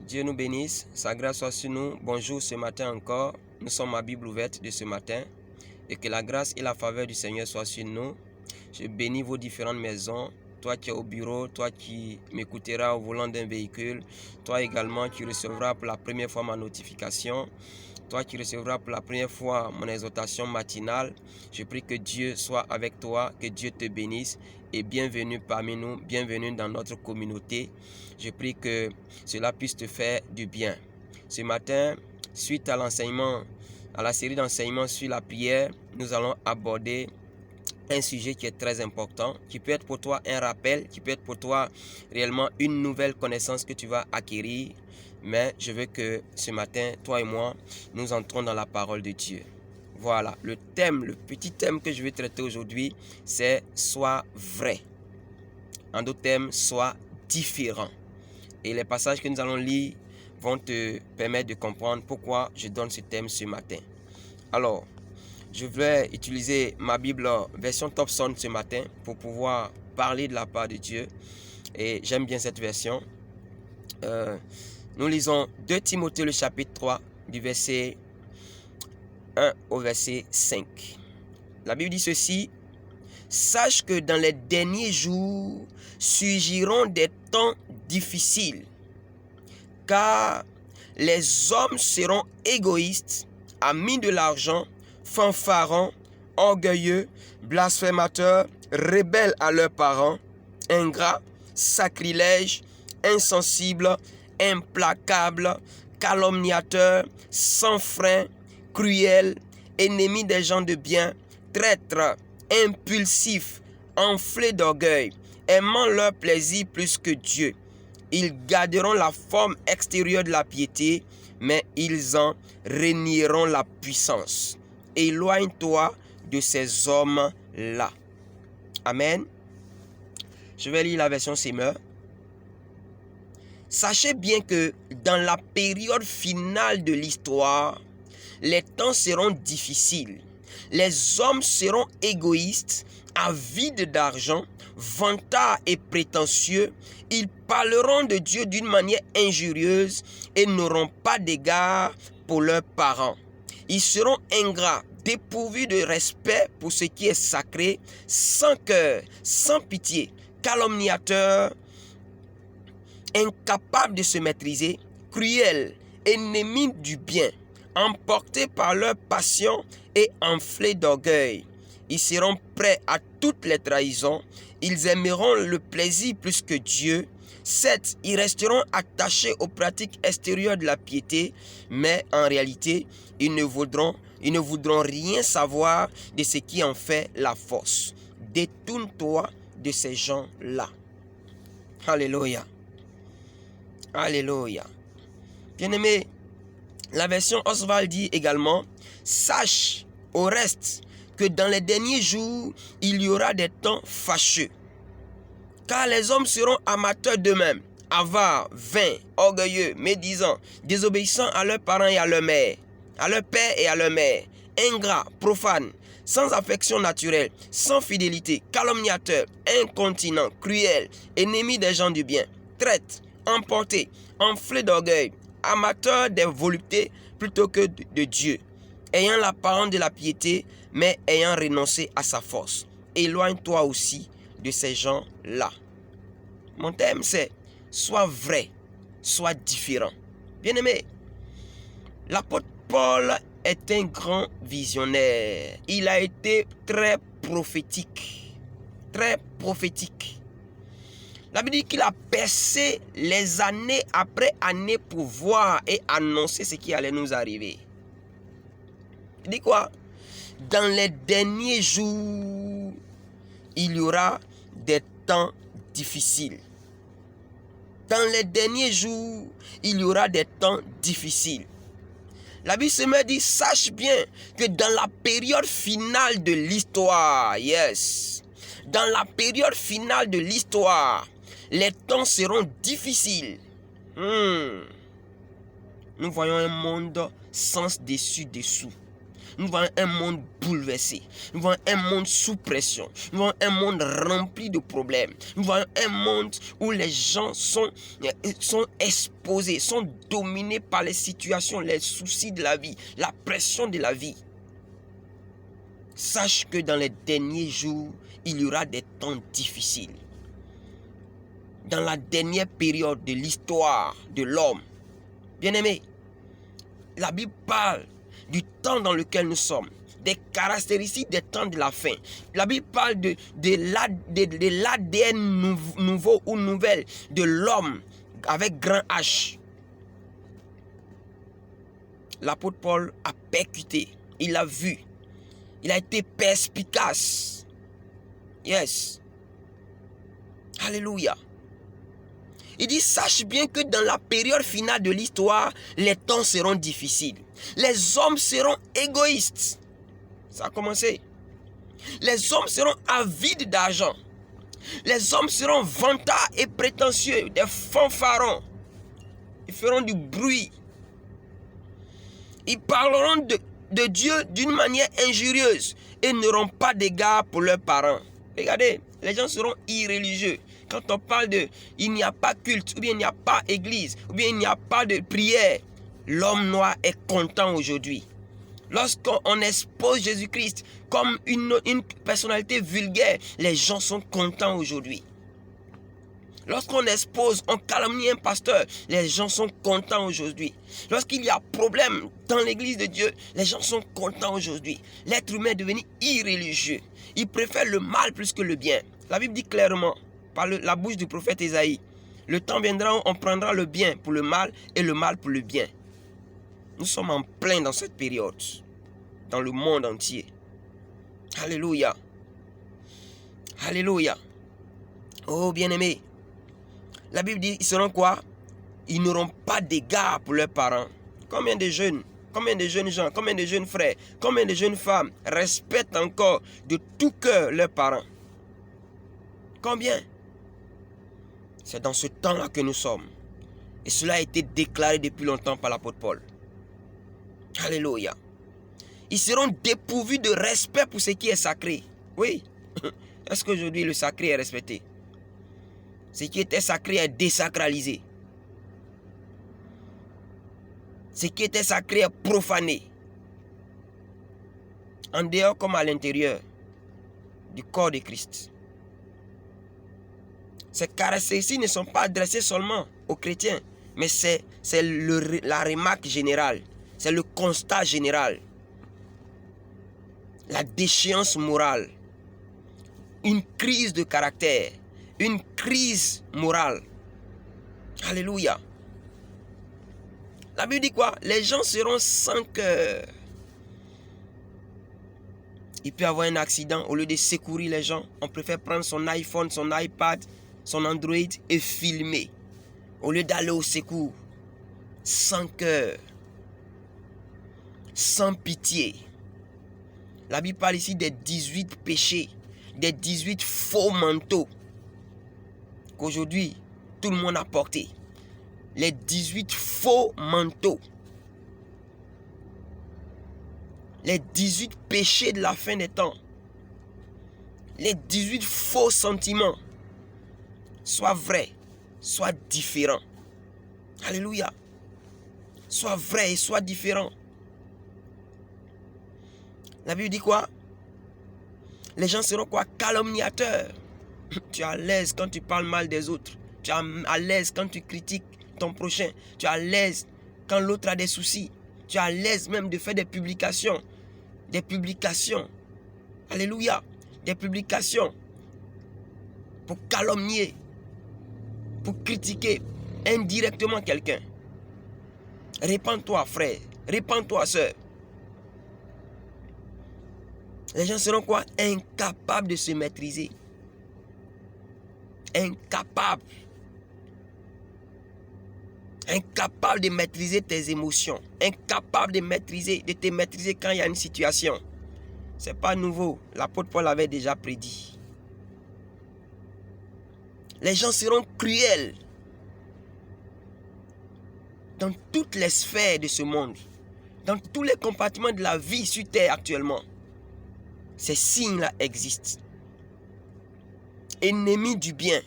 Dieu nous bénisse, sa grâce soit sur nous. Bonjour ce matin encore. Nous sommes à Bible ouverte de ce matin. Et que la grâce et la faveur du Seigneur soient sur nous. Je bénis vos différentes maisons. Toi qui es au bureau, toi qui m'écouteras au volant d'un véhicule. Toi également qui recevras pour la première fois ma notification. Toi qui recevras pour la première fois mon exhortation matinale. Je prie que Dieu soit avec toi, que Dieu te bénisse. Et bienvenue parmi nous, bienvenue dans notre communauté. Je prie que cela puisse te faire du bien. Ce matin, suite à l'enseignement, à la série d'enseignements sur la prière, nous allons aborder un sujet qui est très important, qui peut être pour toi un rappel, qui peut être pour toi réellement une nouvelle connaissance que tu vas acquérir. Mais je veux que ce matin, toi et moi, nous entrons dans la parole de Dieu. Voilà, le thème, le petit thème que je vais traiter aujourd'hui, c'est « Sois vrai ». En d'autres termes, « Sois différent ». Et les passages que nous allons lire vont te permettre de comprendre pourquoi je donne ce thème ce matin. Alors, je vais utiliser ma Bible version Thompson ce matin pour pouvoir parler de la part de Dieu. Et j'aime bien cette version. Nous lisons 2 Timothée le chapitre 3 du verset 1 au verset 5. La Bible dit ceci. Sache que dans les derniers jours surgiront des temps difficiles, car les hommes seront égoïstes, amis de l'argent, fanfarons, orgueilleux, blasphémateurs, rebelles à leurs parents, ingrats, sacrilèges, insensibles, implacables, calomniateurs, sans frein, cruels, ennemis des gens de bien, traîtres, impulsifs, enflés d'orgueil, aimant leur plaisir plus que Dieu. Ils garderont la forme extérieure de la piété, mais ils en renieront la puissance. Éloigne-toi de ces hommes-là. Amen. Je vais lire la version Semeur. Sachez bien que dans la période finale de l'histoire, les temps seront difficiles. Les hommes seront égoïstes, avides d'argent, vantards et prétentieux. Ils parleront de Dieu d'une manière injurieuse et n'auront pas d'égard pour leurs parents. Ils seront ingrats, dépourvus de respect pour ce qui est sacré, sans cœur, sans pitié, calomniateurs, incapables de se maîtriser, cruels, ennemis du bien, emportés par leur passion et enflés d'orgueil. Ils seront prêts à toutes les trahisons. Ils aimeront le plaisir plus que Dieu. 7. Ils resteront attachés aux pratiques extérieures de la piété, mais en réalité, ils ne voudront rien savoir de ce qui en fait la force. Détourne-toi de ces gens-là. Alléluia. Alléluia. Bien-aimé, la version Oswald dit également, sache au reste que dans les derniers jours, il y aura des temps fâcheux. Car les hommes seront amateurs d'eux-mêmes, avares, vains, orgueilleux, médisants, désobéissants à leurs parents et à leur mère, à leur père et à leur mère, ingrats, profanes, sans affection naturelle, sans fidélité, calomniateurs, incontinents, cruels, ennemis des gens du bien, traîtres, emportés, enflés d'orgueil, amateurs des voluptés plutôt que de Dieu, ayant l'apparence de la piété, mais ayant renoncé à sa force. Éloigne-toi aussi de ces gens-là. Mon thème c'est sois vrai, sois différent. Bien-aimé, l'apôtre Paul est un grand visionnaire. Il a été très prophétique. Très prophétique. La Bible dit qu'il a percé les années après années pour voir et annoncer ce qui allait nous arriver. Il dit quoi? Dans les derniers jours, il y aura des temps difficiles. Dans les derniers jours, il y aura des temps difficiles. La Bible se met dit, sache bien que dans la période finale de l'histoire, yes, dans la période finale de l'histoire, les temps seront difficiles. Nous voyons un monde sans dessus-dessous. Nous voyons un monde bouleversé. Nous voyons un monde sous pression. Nous voyons un monde rempli de problèmes. Nous voyons un monde où les gens sont exposés, sont dominés par les situations, les soucis de la vie, la pression de la vie. Sache que dans les derniers jours, il y aura des temps difficiles. Dans la dernière période de l'histoire de l'homme, bien-aimé, la Bible parle du temps dans lequel nous sommes, des caractéristiques des temps de la fin. La Bible parle de l'ADN nouveau ou nouvelle de l'homme avec grand H. L'apôtre Paul a percuté, il a vu, il a été perspicace. Yes. Alléluia. Il dit, sache bien que dans la période finale de l'histoire, les temps seront difficiles. Les hommes seront égoïstes. Ça a commencé. Les hommes seront avides d'argent. Les hommes seront vantards et prétentieux, des fanfarons. Ils feront du bruit. Ils parleront de Dieu d'une manière injurieuse et n'auront pas d'égard pour leurs parents. Regardez, les gens seront irréligieux. Quand on parle de il n'y a pas culte, ou bien il n'y a pas église, ou bien il n'y a pas de prière, l'homme noir est content aujourd'hui. Lorsqu'on expose Jésus-Christ comme une personnalité vulgaire, les gens sont contents aujourd'hui. Lorsqu'on expose, on calomnie un pasteur, les gens sont contents aujourd'hui. Lorsqu'il y a problème dans l'église de Dieu, les gens sont contents aujourd'hui. L'être humain est devenu irréligieux. Il préfère le mal plus que le bien. La Bible dit clairement, par la bouche du prophète Ésaïe, le temps viendra où on prendra le bien pour le mal et le mal pour le bien. Nous sommes en plein dans cette période, dans le monde entier. Alléluia. Alléluia. Oh bien-aimés, la Bible dit, ils seront quoi? Ils n'auront pas d'égard pour leurs parents. Combien de jeunes gens, combien de jeunes frères, combien de jeunes femmes respectent encore de tout cœur leurs parents? Combien? C'est dans ce temps-là que nous sommes. Et cela a été déclaré depuis longtemps par l'apôtre Paul. Alléluia. Ils seront dépourvus de respect pour ce qui est sacré. Oui. Est-ce qu'aujourd'hui le sacré est respecté? Ce qui était sacré est désacralisé. Ce qui était sacré est profané. En dehors comme à l'intérieur du corps de Christ. Ces caractéristiques ne sont pas adressées seulement aux chrétiens, mais c'est la remarque générale, c'est le constat général. La déchéance morale, une crise de caractère, une crise morale. Alléluia. La Bible dit quoi? Les gens seront sans cœur. Il peut y avoir un accident, au lieu de secourir les gens, on préfère prendre son iPhone, son iPad, son Android et filmer. Au lieu d'aller au secours. Sans cœur. Sans pitié. La Bible parle ici des 18 péchés, des 18 faux manteaux qu'aujourd'hui tout le monde a porté. Les 18 faux manteaux. Les 18 péchés de la fin des temps. Les 18 faux sentiments. Sois vrai, sois différent. Alléluia. Sois vrai et sois différent. La Bible dit quoi? Les gens seront quoi? Calomniateurs. Tu es à l'aise quand tu parles mal des autres. Tu es à l'aise quand tu critiques ton prochain. Tu es à l'aise quand l'autre a des soucis. Tu es à l'aise même de faire des publications. Des publications. Alléluia. Des publications. Pour calomnier. Pour critiquer indirectement quelqu'un. Répands-toi, frère. Répands-toi, sœur. Les gens seront quoi? Incapables de se maîtriser. Incapables. Incapable de maîtriser tes émotions. Incapable de te maîtriser quand il y a une situation. Ce n'est pas nouveau. L'apôtre Paul avait déjà prédit. Les gens seront cruels. Dans toutes les sphères de ce monde. dans tous les compartiments de la vie sur terre actuellement, ces signes-là existent. Ennemis du bien.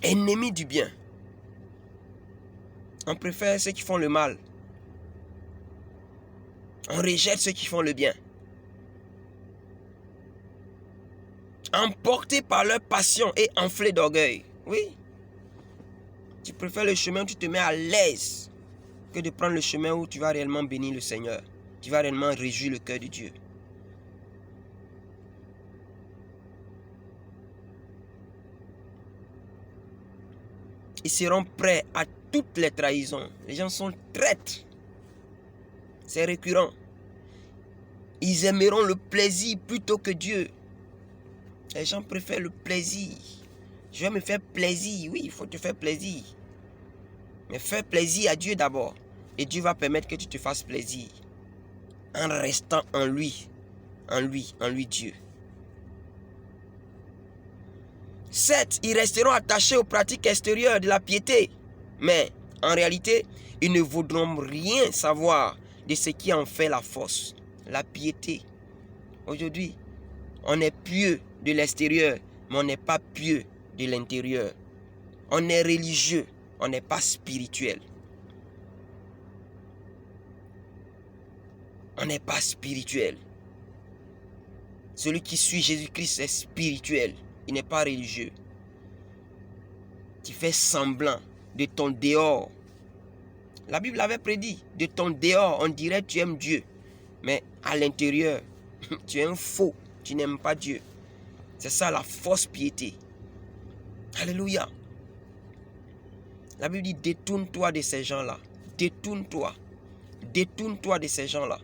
Ennemis du bien. On préfère ceux qui font le mal. On rejette ceux qui font le bien. Emportés par leur passion et enflés d'orgueil. Oui. Tu préfères le chemin où tu te mets à l'aise que de prendre le chemin où tu vas réellement bénir le Seigneur. Tu vas réellement réjouir le cœur de Dieu. Ils seront prêts à toutes les trahisons. Les gens sont traîtres. C'est récurrent. Ils aimeront le plaisir plutôt que Dieu. Les gens préfèrent le plaisir. Je vais me faire plaisir. Oui, il faut te faire plaisir. Mais fais plaisir à Dieu d'abord. Et Dieu va permettre que tu te fasses plaisir. En restant en lui. En lui Dieu. 7. Ils resteront attachés aux pratiques extérieures de la piété. Mais en réalité, ils ne voudront rien savoir de ce qui en fait la force. La piété. Aujourd'hui, on est pieux de l'extérieur, mais on n'est pas pieux de l'intérieur. On est religieux, on n'est pas spirituel. On n'est pas spirituel. Celui qui suit Jésus-Christ est spirituel. Il n'est pas religieux. Tu fais semblant de ton dehors. La Bible avait prédit, de ton dehors, on dirait que tu aimes Dieu. Mais à l'intérieur, tu es un faux. Tu n'aimes pas Dieu. C'est ça la fausse piété. Alléluia. La Bible dit, détourne-toi de ces gens-là. Détourne-toi. Détourne-toi de ces gens-là.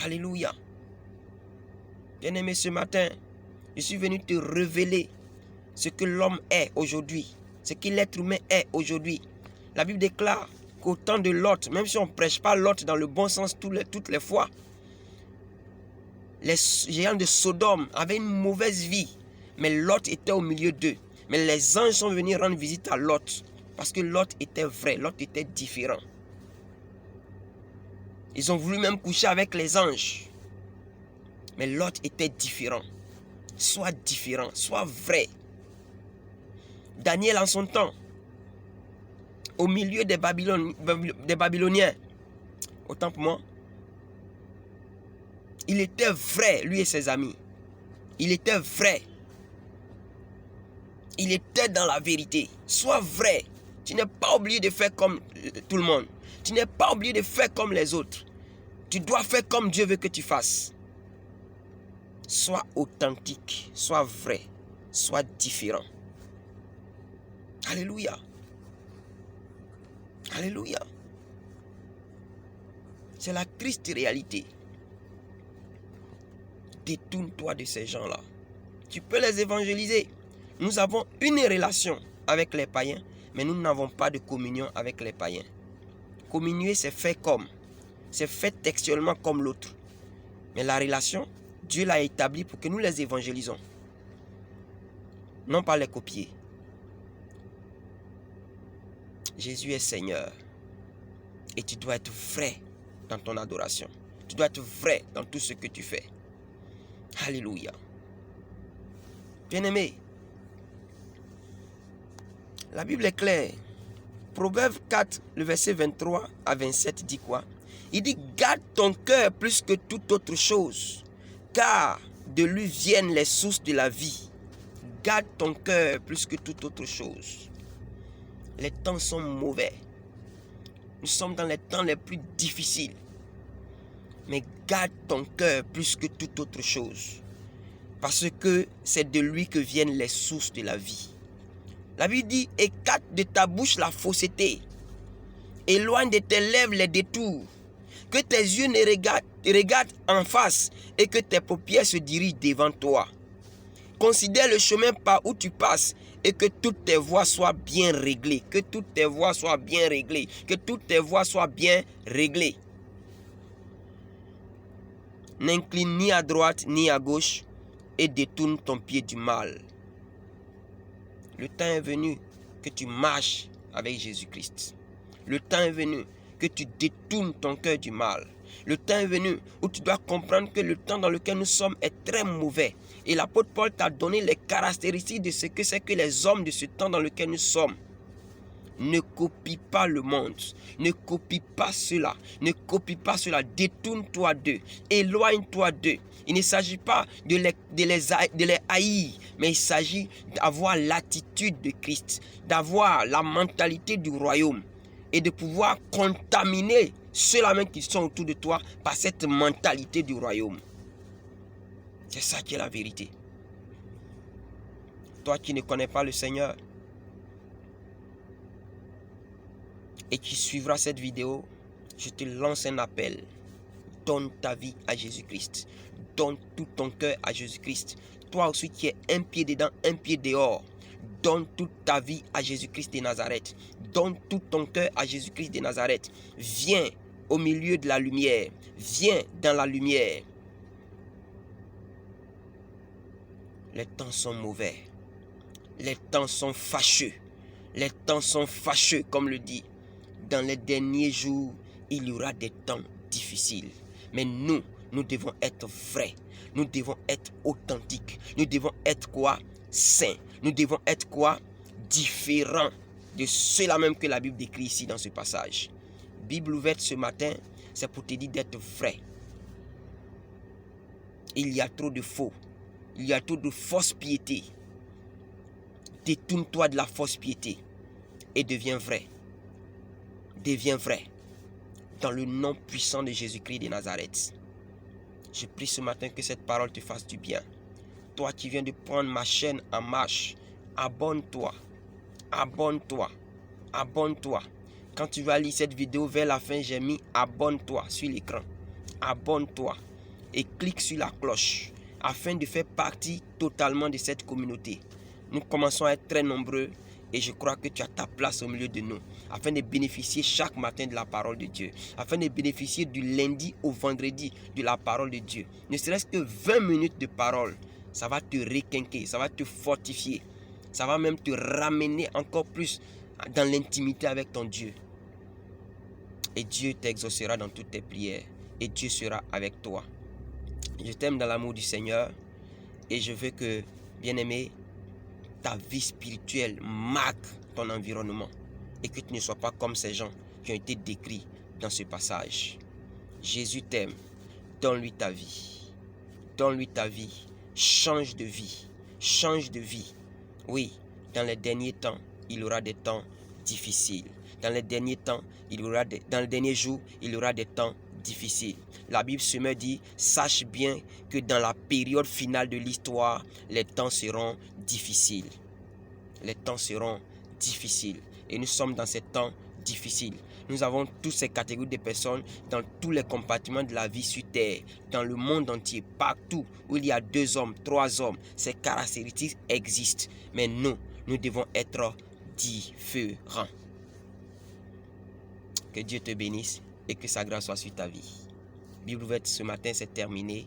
Alléluia. Bien-aimé, ce matin, je suis venu te révéler ce que l'homme est aujourd'hui. Ce que l'être humain est aujourd'hui. La Bible déclare qu'au temps de Lot, même si on ne prêche pas Lot dans le bon sens toutes les fois, les géants de Sodome avaient une mauvaise vie. Mais Lot était au milieu d'eux. Mais les anges sont venus rendre visite à Lot. Parce que Lot était vrai. Lot était différent. Ils ont voulu même coucher avec les anges. Mais Lot était différent. Sois différent. Sois vrai. Daniel en son temps, au milieu des Babyloniens, autant pour moi, il était vrai, lui et ses amis. Il était vrai. Il était dans la vérité. Sois vrai. Tu n'es pas obligé de faire comme tout le monde. Tu n'es pas obligé de faire comme les autres. Tu dois faire comme Dieu veut que tu fasses. Sois authentique. Sois vrai. Sois différent. Alléluia. Alléluia. C'est la triste réalité. Détourne-toi de ces gens-là. Tu peux les évangéliser. Nous avons une relation avec les païens, mais nous n'avons pas de communion avec les païens. Communier, c'est fait comme. C'est fait textuellement comme l'autre. Mais la relation, Dieu l'a établie pour que nous les évangélisons. Non pas les copier. Jésus est Seigneur. Et tu dois être vrai dans ton adoration. Tu dois être vrai dans tout ce que tu fais. Alléluia. Bien-aimé, la Bible est claire. Proverbe 4, le verset 23 à 27 dit quoi? Il dit, garde ton cœur plus que toute autre chose, car de lui viennent les sources de la vie. Garde ton cœur plus que toute autre chose. Les temps sont mauvais. Nous sommes dans les temps les plus difficiles. Mais garde ton cœur plus que toute autre chose. Parce que c'est de lui que viennent les sources de la vie. La Bible dit, écarte de ta bouche la fausseté. Éloigne de tes lèvres les détours. Que tes yeux ne regardent en face et que tes paupières se dirigent devant toi. Considère le chemin par où tu passes et que toutes tes voies soient bien réglées. Que toutes tes voies soient bien réglées. Que toutes tes voies soient bien réglées. N'incline ni à droite ni à gauche et détourne ton pied du mal. Le temps est venu que tu marches avec Jésus-Christ. Le temps est venu que tu détournes ton cœur du mal. Le temps est venu où tu dois comprendre que le temps dans lequel nous sommes est très mauvais. Et l'apôtre Paul t'a donné les caractéristiques de ce que c'est que les hommes de ce temps dans lequel nous sommes. Ne copie pas le monde. Ne copie pas cela. Ne copie pas cela. Détourne-toi d'eux. Éloigne-toi d'eux. Il ne s'agit pas de les haïr, mais il s'agit d'avoir l'attitude de Christ, d'avoir la mentalité du royaume et de pouvoir contaminer ceux-là même qui sont autour de toi par cette mentalité du royaume. C'est ça qui est la vérité. Toi qui ne connais pas le Seigneur et qui suivras cette vidéo, je te lance un appel. Donne ta vie à Jésus-Christ. Donne tout ton cœur à Jésus-Christ. Toi aussi qui es un pied dedans, un pied dehors. Donne toute ta vie à Jésus-Christ de Nazareth. Donne tout ton cœur à Jésus-Christ de Nazareth. Viens au milieu de la lumière. Viens dans la lumière. Les temps sont mauvais. Les temps sont fâcheux. Les temps sont fâcheux, comme le dit. Dans les derniers jours, il y aura des temps difficiles. Mais nous devons être vrais. Nous devons être authentiques. Nous devons être quoi? Saints. Nous devons être quoi? Différents de cela même que la Bible décrit ici dans ce passage. Bible ouverte ce matin, c'est pour te dire d'être vrai. Il y a trop de faux. Il y a trop de fausse piété. Détourne-toi de la fausse piété et deviens vrai. Deviens vrai. Dans le nom puissant de Jésus-Christ de Nazareth. Je prie ce matin que cette parole te fasse du bien. Toi qui viens de prendre ma chaîne en marche, abonne-toi. Abonne-toi. Abonne-toi. Quand tu vas lire cette vidéo vers la fin, j'ai mis abonne-toi sur l'écran. Abonne-toi et clique sur la cloche afin de faire partie totalement de cette communauté. Nous commençons à être très nombreux et je crois que tu as ta place au milieu de nous afin de bénéficier chaque matin de la parole de Dieu, afin de bénéficier du lundi au vendredi de la parole de Dieu. Ne serait-ce que 20 minutes de parole, ça va te requinquer, ça va te fortifier, ça va même te ramener encore plus dans l'intimité avec ton Dieu. Et Dieu t'exaucera dans toutes tes prières et Dieu sera avec toi. Je t'aime dans l'amour du Seigneur et je veux que, bien-aimé, ta vie spirituelle marque ton environnement et que tu ne sois pas comme ces gens qui ont été décrits dans ce passage. Jésus t'aime, donne-lui ta vie. Donne-lui ta vie. Change de vie. Change de vie. Oui, dans les derniers temps, il y aura des temps difficiles. Dans les derniers temps, dans les derniers jours, il y aura des temps difficiles. La Bible se me dit, sache bien que dans la période finale de l'histoire, les temps seront difficiles. Les temps seront difficiles. Et nous sommes dans ces temps difficiles. Nous avons toutes ces catégories de personnes dans tous les compartiments de la vie sur terre, dans le monde entier, partout où il y a 2 hommes, 3 hommes. Ces caractéristiques existent. Mais nous devons être différents. Que Dieu te bénisse et que sa grâce soit sur ta vie. Bible ouverte ce matin, c'est terminé.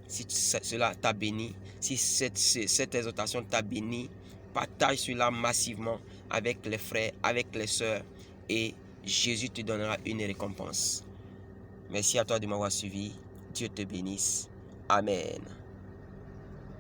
Si cela t'a béni, si cette exhortation t'a béni, partage cela massivement avec les frères, avec les sœurs et Jésus te donnera une récompense. Merci à toi de m'avoir suivi. Dieu te bénisse. Amen.